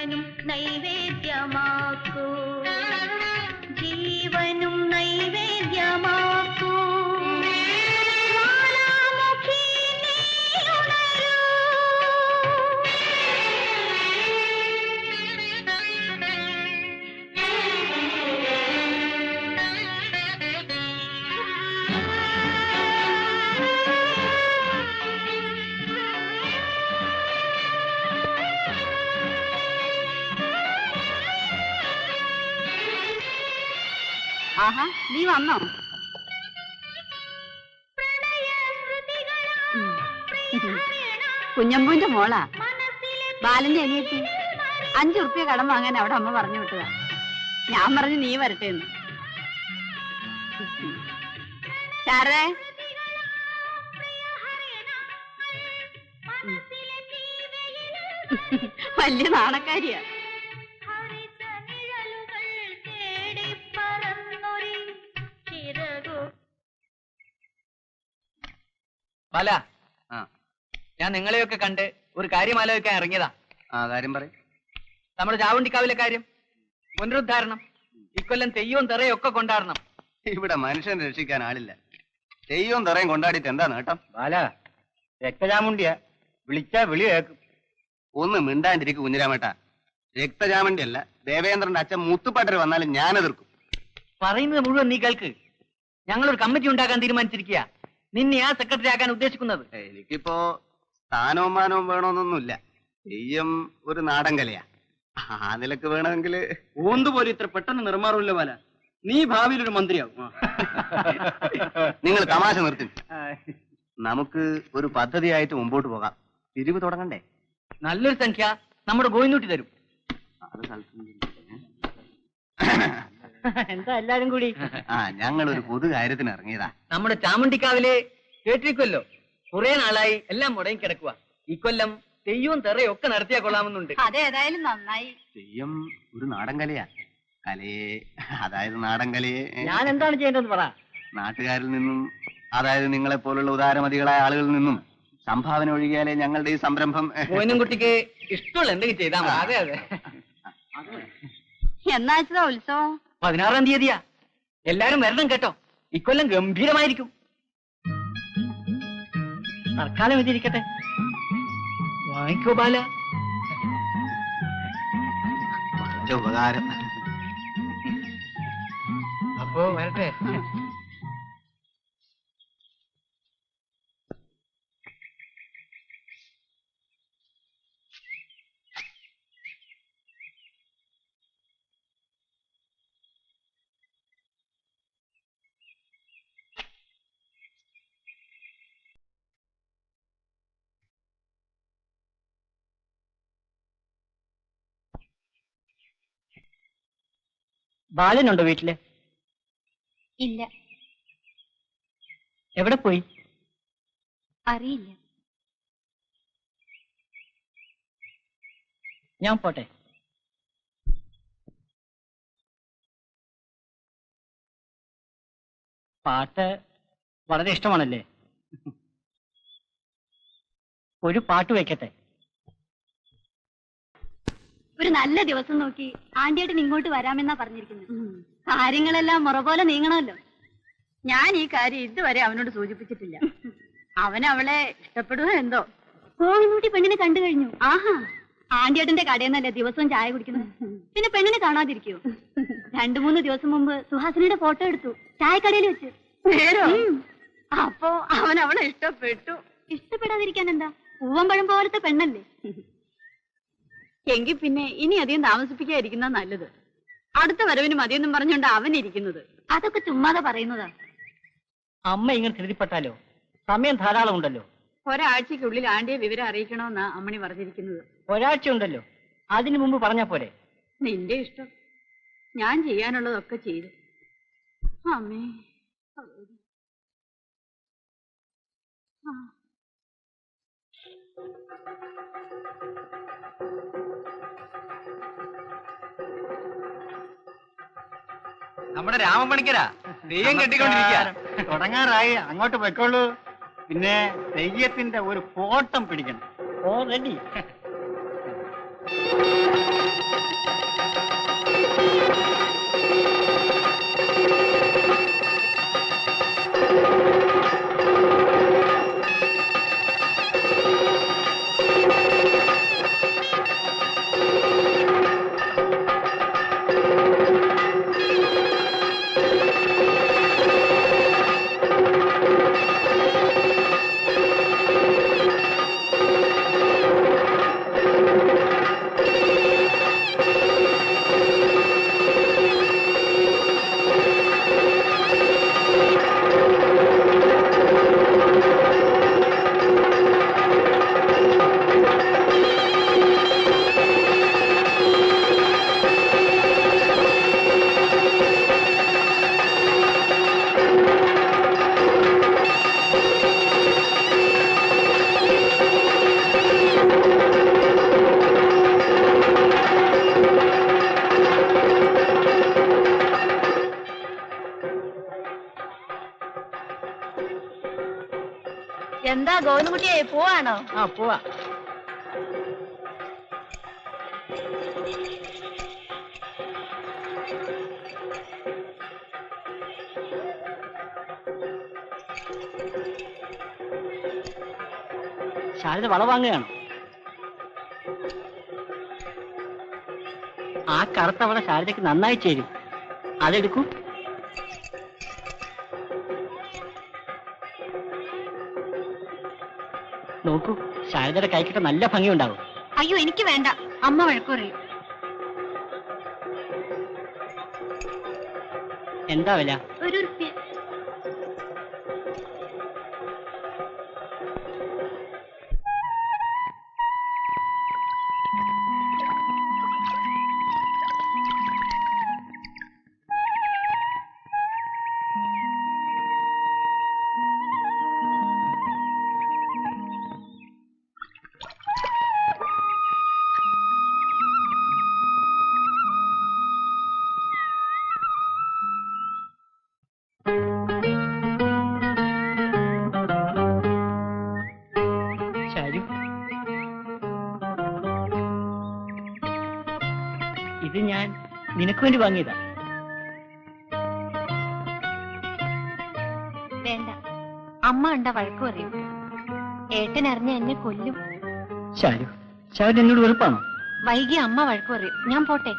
ജീവനും നൈവേദ്യമാക്കൂ, ജീവനും നൈവേദ്യമാക്കൂ. ആഹാ, നീ വന്നോ? കുഞ്ഞമ്പൂന്റെ മോളാ, ബാലന്റെ അനിയത്തി. 5 ഉറുപ്പ്യ കടം വാങ്ങാൻ അവിടെ അമ്മ പറഞ്ഞു വിട്ടതാ. ഞാൻ പറഞ്ഞു നീ വരട്ടെ എന്ന്. ശാരദേ, വലിയ നാണക്കാരിയാ. ബാല, ഞാൻ നിങ്ങളെയൊക്കെ കണ്ട് ഒരു കാര്യം ആലോചിക്കാൻ ഇറങ്ങിയതാ. കാര്യം പറയും. നമ്മുടെ ചാവുണ്ടിക്കാവിലെ കാര്യം, പുനരുദ്ധാരണം. ഇക്കൊല്ലം തെയ്യവും തെറയും ഒക്കെ കൊണ്ടാടണം. ഇവിടെ മനുഷ്യനെ രക്ഷിക്കാൻ ആളില്ല. തെയ്യവും തെറയും കൊണ്ടാടിയിട്ട് എന്താ നേട്ടം? ബാല, രക്തചാമുണ്ടിയാ, വിളിച്ചാ വിളി കേൾക്കും. ഒന്ന് മിണ്ടാണ്ടിരിക്കും കുഞ്ഞിരാമേട്ട. രക്തചാമണ്ടി അല്ല, ദേവേന്ദ്രന്റെ അച്ഛൻ മുത്തുപ്പാട്ടർ വന്നാലും ഞാൻ എതിർക്കും. പറയുന്നത് മുഴുവൻ നീ കേൾക്ക്. ഞങ്ങളൊരു കമ്മിറ്റി ഉണ്ടാക്കാൻ തീരുമാനിച്ചിരിക്കുക. നിന്നെ ആ സെക്രട്ടറി ആക്കാൻ ഉദ്ദേശിക്കുന്നത്. എനിക്കിപ്പോ സ്ഥാനവും മാനവും വേണമെന്നൊന്നുമില്ല. തെയ്യം ഒരു നാടൻ കലയാ. ആ നിലക്ക് വേണമെങ്കിൽ ഓന്തുപോലെ ഇത്ര പെട്ടെന്ന് നിർമാറില്ല ബാല. നീ ഭാവിയിൽ ഒരു മന്ത്രിയാവും. നിങ്ങൾ തമാശ നിർത്തി. നമുക്ക് ഒരു പദ്ധതിയായിട്ട് മുമ്പോട്ട് പോകാം. പിരിവ് തുടങ്ങണ്ടേ? നല്ലൊരു സംഖ്യ നമ്മുടെ ഗോയിന്നൂട്ടി തരും. എന്താ എല്ലാരും കൂടി? ഞങ്ങൾ ഒരു പൊതു കാര്യത്തിന് ഇറങ്ങിയതാ. നമ്മുടെ ചാമുണ്ടിക്കാവിലെ കേട്ടിരിക്കുമല്ലോ, കുറെ നാളായി എല്ലാം മുടങ്ങി കിടക്കുക. ഇക്കൊല്ലം തെയ്യവും തെറയും ഒക്കെ നടത്തിയാ കൊള്ളാമെന്നുണ്ട്. അതേതായാലും നന്നായി. തെയ്യം ഒരു നാടൻ കലയാ. കലയെ, അതായത് നാടൻ കലയെ ഞാൻ എന്താണ് ചെയ്യേണ്ടതെന്ന് പറ. നാട്ടുകാരിൽ നിന്നും, അതായത് നിങ്ങളെ പോലുള്ള ഉദാരമതികളായ ആളുകളിൽ നിന്നും സംഭാവന ഒഴുകിയാലേ ഞങ്ങളുടെ ഈ സംരംഭം. കുട്ടിക്ക് ഇഷ്ടമുള്ള എന്തെങ്കിലും ചെയ്താൽ മതി. അതെ അതെ. എന്നാ ഉത്സവം? 16-ാം തീയതിയാ. എല്ലാരും വരണം കേട്ടോ. ഇക്കൊല്ലം ഗംഭീരമായിരിക്കും. തൽക്കാലം ഇതിരിക്കട്ടെ. വാങ്ങിക്കോ ബാല. വളരെ ഉപകാരം. അപ്പോ വരട്ടെ. ബാലനുണ്ടോ വീട്ടില്? ഇല്ല. എവിടെ പോയി? അറിയില്ല. ഞാൻ പോട്ടെ. പാട്ട് വളരെ ഇഷ്ടമാണല്ലേ? ഒരു പാട്ട് വെക്കട്ടെ. ഒരു നല്ല ദിവസം നോക്കി ആന്റിയേട്ടൻ ഇങ്ങോട്ട് വരാമെന്നാ പറഞ്ഞിരിക്കുന്നത്. കാര്യങ്ങളെല്ലാം മുറ പോലെ നീങ്ങണമല്ലോ. ഞാൻ ഈ കാര്യം ഇതുവരെ അവനോട് സൂചിപ്പിച്ചിട്ടില്ല. അവൻ അവളെ ഇഷ്ടപ്പെടുവോ എന്തോ. കോഴിമൂട്ടി പെണ്ണിനെ കണ്ടു കഴിഞ്ഞു. ആഹാ, ആന്റിയേട്ടന്റെ കടയിൽ നിന്നല്ലേ ദിവസവും ചായ കുടിക്കുന്നത്. പിന്നെ പെണ്ണിനെ കാണാതിരിക്കോ? 2-3 ദിവസം മുമ്പ് സുഹാസിനിയുടെ ഫോട്ടോ എടുത്തു ചായക്കടയിൽ വെച്ച്. നേരോ? അപ്പോ അവൻ അവളെ ഇഷ്ടപ്പെട്ടു. ഇഷ്ടപ്പെടാതിരിക്കാൻ എന്താ? പൂവമ്പഴം പോലത്തെ പെണ്ണല്ലേ. എങ്കിൽ പിന്നെ ഇനി അധികം താമസിപ്പിക്കാതിരിക്കുന്ന നല്ലത്. അടുത്ത വരവിന് മതിയെന്നും പറഞ്ഞുകൊണ്ട് അവൻ ഇരിക്കുന്നത്. അതൊക്കെ ചുമ്മാതെ പറയുന്നതാ. അമ്മ ഇങ്ങനെ ധൃതിപ്പെട്ടാലോ? സമയം ധാരാളം ഉണ്ടല്ലോ. ഒരാഴ്ചക്കുള്ളിൽ ആന്റിയെ വിവരം അറിയിക്കണമെന്നാ അമ്മണി പറഞ്ഞിരിക്കുന്നത്. ഒരാഴ്ച ഉണ്ടല്ലോ, അതിനു മുമ്പ് പറഞ്ഞാ പോരെ? നിന്റെ ഇഷ്ടം. ഞാൻ ചെയ്യാനുള്ളതൊക്കെ ചെയ്തു. അമ്മേ, നമ്മുടെ രാമപണിക്കരാ തെയ്യം കെട്ടിക്കൊണ്ടിരിക്കുക. തുടങ്ങാറായി, അങ്ങോട്ട് പോയിക്കോളൂ. പിന്നെ തെയ്യത്തിന്റെ ഒരു ഫോട്ടം പിടിക്കണം. ഓൾറെഡി എന്താ ഗോവിന്ദൻകുട്ടിയെ പോവാണോ? ആ പോവാ. ശാരദ വള വാങ്ങുകയാണോ? ആ കറുത്ത വള ശാരദയ്ക്ക് നന്നായി ചേരും. അതെടുക്കൂ. നോക്കൂ, ശാരദയുടെ കൈക്കൊക്കെ നല്ല ഭംഗിയുണ്ടാവും. അയ്യോ എനിക്ക് വേണ്ട, അമ്മ വഴക്കു പറയും. എന്താ വില? ഒരു ഉറുപ്പ്യ. ഇത് ഞാൻ നിനക്ക് വേണ്ടി വാങ്ങിയതാ. വേണ്ട, അമ്മ കണ്ട വഴക്കു പറയും. ഏട്ടൻ അറിഞ്ഞ എന്നെ കൊല്ലും. ശാരു, ശാരു എന്നോട് വെറുപ്പാണോ? വൈകി അമ്മ വഴക്കു പറയും. ഞാൻ പോട്ടെ.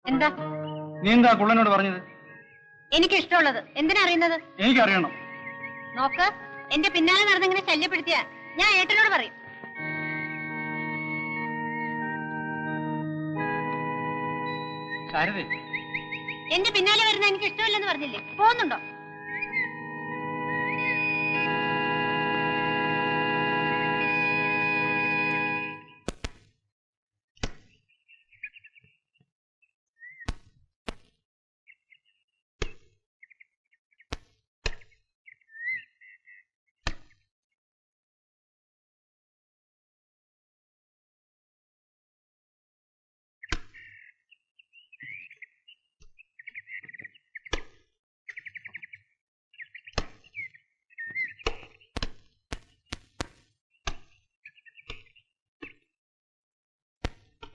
എന്താ നീ എന്താ കുള്ളനോട് പറഞ്ഞത്? എനിക്ക് ഇഷ്ടമുള്ളത് എന്തിനാ അറിയുന്നത്? എനിക്കറിയണം. നോക്ക്, എന്റെ പിന്നാലെ നടന്നിങ്ങനെ ശല്യപ്പെടുത്തിയ ഞാൻ ഏട്ടനോട് പറയും. ശാരദേ, എന്റെ പിന്നാലെ വരുന്ന എനിക്ക് ഇഷ്ടമില്ലെന്ന് പറഞ്ഞില്ലേ? പോകുന്നുണ്ടോ?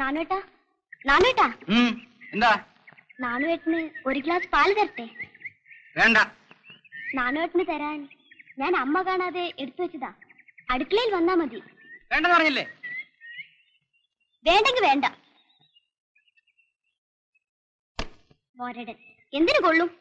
നാനുവേട്ടാ, നാനുവേട്ടാ, എന്താ? നാനുവേട്ടന് ഒരു ഗ്ലാസ് പാല് തരട്ടെ? വേണ്ട. നാനുവേട്ടന് തരാൻ ഞാൻ അമ്മ കാണാതെ എടുത്തു വെച്ചതാ. അടുക്കളയിൽ വന്നാ മതി. വേണ്ടെന്ന് പറഞ്ഞില്ലേ? വേണ്ടെങ്കിൽ വേണ്ട. മോരടൻ എന്തിനു കൊള്ളും?